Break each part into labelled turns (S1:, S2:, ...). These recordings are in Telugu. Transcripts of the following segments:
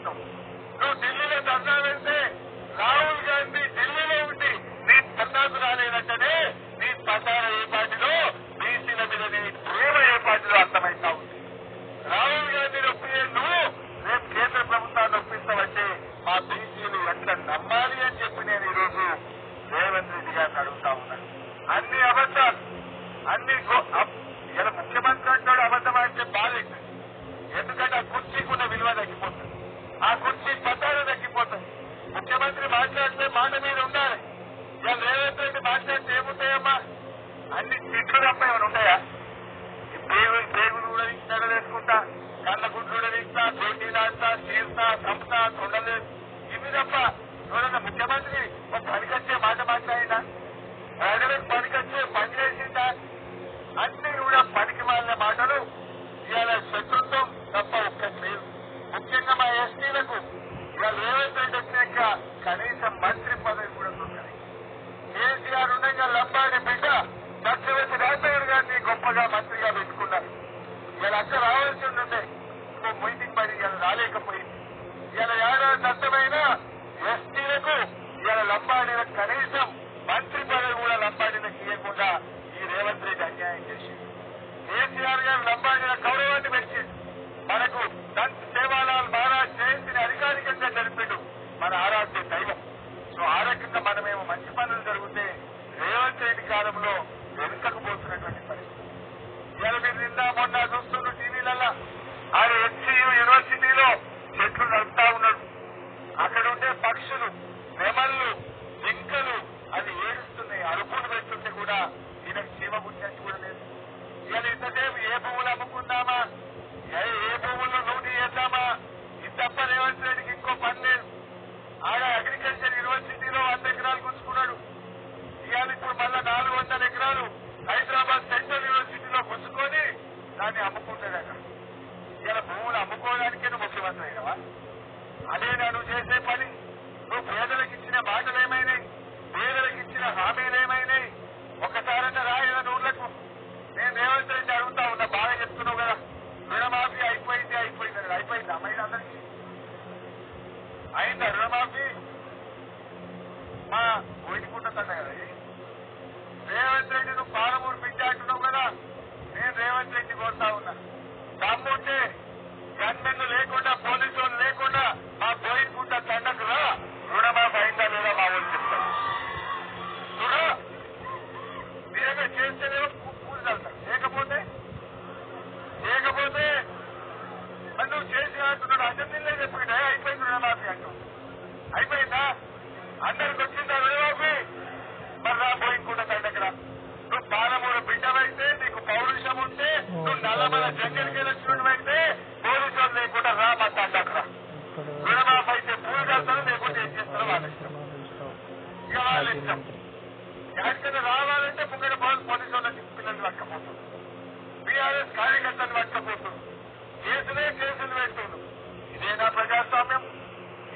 S1: చేస్తావు. నువ్వు ఢిల్లీలో ధర్నా వెళ్తే రాహుల్ గాంధీ ఢిల్లీలో ఉండి నీ ధర్నాకు రాలేదంటేనే నీ ప్రచారం ఏ పార్టీలో, బీసీల మీద నీ ప్రేమ ఏ పార్టీలో అర్థమైతా ఉంది. రాహుల్ గాంధీని ఒప్పియే నువ్వు రేపు కేంద్ర ప్రభుత్వాన్ని ఒప్పిస్తావంటే మా బీసీలు ఎట్లా నమ్మాలి అని చెప్పి నేను ఈరోజు రేవంత్ రెడ్డి గారిని అడుగుతా ఉన్నాను. అన్ని అబద్దాలు, అన్ని ఇలా ముఖ్యమంత్రి అంటాడు అబద్ధం అంటే బాధ. ఎందుకంటే ఆ కుర్చీకున్న విలువ తగ్గిపోతుంది, ఆ కుర్చీ పదాలు తగ్గిపోతాయి. ముఖ్యమంత్రి మాట్లాడితే మాట మీద ఉండాలి. ఇలా రేవంత్ రెడ్డి మాట్లాడితే ఏముంటాయమ్మా? అన్ని తిట్లు తప్ప ఏమైనా ఉంటాయా? ఈ పేగులు కూడా నడలేసుకుంటా, కళ్ళ గుడ్లు కూడా తీస్తా, చోటీలాడతా, చీల్తా, చంపుతా, తొండలు, ఇవి తప్ప ఎవరన్నా ముఖ్యమంత్రి ఒక పనికొచ్చే మాట మాట్లాడినా, ప్రజలకు పనికొచ్చే పని చేసిందా? అన్ని కూడా పనికి మాలిన మాటలు. ఇవాళ శత్రుత్వం తప్ప ఒక్కటి లేదు. ముఖ్యంగా మా ఎస్టీలకు ఇవాళ రేవంత్ రెడ్డి వచ్చినాక కనీసం మంత్రి పదవి కూడా దొరకదు. కేసీఆర్ ఉండగా లంబాడి బిడ్డ సత్యవతి రాజశేఖర్ గారిని గొప్పగా మంత్రిగా పెట్టుకున్నారు. ఇలా అక్కడ రావాల్సి ఉండే ఇంకో మీటింగ్ పడి ఇలా రాలేకపోయింది. ఇలా ఏడాది నష్టమైన ఎస్టీలకు ఇలా లంబాడీలకు కనీసం మంత్రి పదవి కూడా లంబాడీలకు ఇవ్వకుండా ఈ రేవంత్ రెడ్డి అన్యాయం చేసింది. కేసీఆర్ గారు లంబాడీల గౌరవాన్ని పెంచింది. మనకు దంత్ సేవాలాల్ మహారాజ్ జయంతిని అధికారికంగా జరిపాడు మన ఆరాధ్య దైవం. సో ఆ రకంగా మనమేమో మంచి పనులు జరిగితే రేవంత్ రెడ్డి కాలంలో వెనుకకపోతున్నటువంటి పరిస్థితి. ఇవాళ మీరు నిన్న మొన్న చూస్తున్న టీవీలలో ఆయన హెచ్సియు యూనివర్సిటీలో చెట్లు నడుపుతా ఉన్నాడు. అక్కడ ఉండే పక్షులు, నెమళ్ళు, జింకలు అది ఏడుస్తున్నాయి, అరుపులు పెడుతుంటే కూడా ఈయనకు జీవ గుర్తించి కూడా లేదు. ఇవాళ ఇంతసేపు ఏ భూములు అమ్ముకుందామా, ఏ భూముల్లో నూటి చేద్దామా, ఇది తప్ప రేవంత్ రెడ్డికి ఇంకో పని లేదు. ఆడ అగ్రికల్చర్ యూనివర్సిటీలో 100 ఎకరాలు గుంజుకున్నాడు. ఇవాళ ఇప్పుడు మళ్ళా 400 ఎకరాలు హైదరాబాద్ సెంట్రల్ యూనివర్సిటీలో గుంజుకొని దాన్ని అమ్ముకుంటాడట. ఇలా భూములు అమ్ముకోవడానికే నువ్వు ముఖ్యమంత్రి అయినవా? అదే నువ్వు చేసే పని. నువ్వు పేదలకు ఇచ్చిన మాటలు ఏమైనాయి? పేదలకు ఇచ్చిన హామీలు ఏమైనాయి? ఒకసారైనా రాయన నూళ్లకు. నేను రేవంత్ రెడ్డి అడుగుతా ఉన్నా, బాగా చెప్తున్నావు కదా, రుణమాఫీ అయిపోయింది అయిపోయిందా? మహిళలందరికీ అయిందా రుణమాఫీ? మా ఓడికుంటుందంట కదా. రేవంత్ రెడ్డి నువ్వు పాలమూరు బిడ్డ అంటున్నావు కదా, నేను రేవంత్ రెడ్డి కోరుతా ఉన్నా, దమ్ముంటే గన్మెన్లు లేకుండా, పోలీసు వాళ్ళు లేకుండా మా బోయికుంట తండకు రా, రుణమాఫీ అయిందా లేదా మా వాళ్ళు చెప్తారు. చూడ మీరేమో చేస్తేనేమో పూలు చల్తారు, లేకపోతే మరి నువ్వు చేసి అంటున్నాడు. అసెంబ్లీలో చెప్పుకుంటే అయిపోయింది రుణమాఫీ అంటావు. అయిపోయిందా? అందరికి వచ్చిందా రుణమాఫీ? మరి రా బోయికుంట తండకురా. నువ్వు పాలమూరు బిడ్డవైతే, నీకు పౌరుషం ఉంటే, నువ్వు నల్లమల జంగల్కి వచ్చినట్టువైతే పోలీసు వాళ్ళు లేకుండా రా మా తండకురా. రుణమాఫీ అయితే పూలు చల్తారు, లేకుంటే ఏం చేస్తారో వాళ్ళ ఇష్టం. ఇక వాళ్ళ ఇష్టం. ఎక్కడికైనా రావాలంటే ముంగడ పోలీసు వాళ్ళకి పిల్లలు పట్టకపోతుంది, బీఆర్ఎస్ కార్యకర్తలు పట్టకపోతుంది, కేసులు పెడుతుంది. ఇదేనా ప్రజాస్వామ్యం?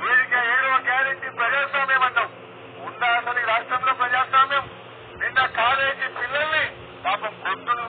S1: ఏడవ గ్యారెంటీ ప్రజాస్వామ్యం అన్నావు. ఉందా అసలు ఈ రాష్ట్రంలో ప్రజాస్వామ్యం? నిన్న కాలేజీ పిల్లల్ని పాపం గొంతులు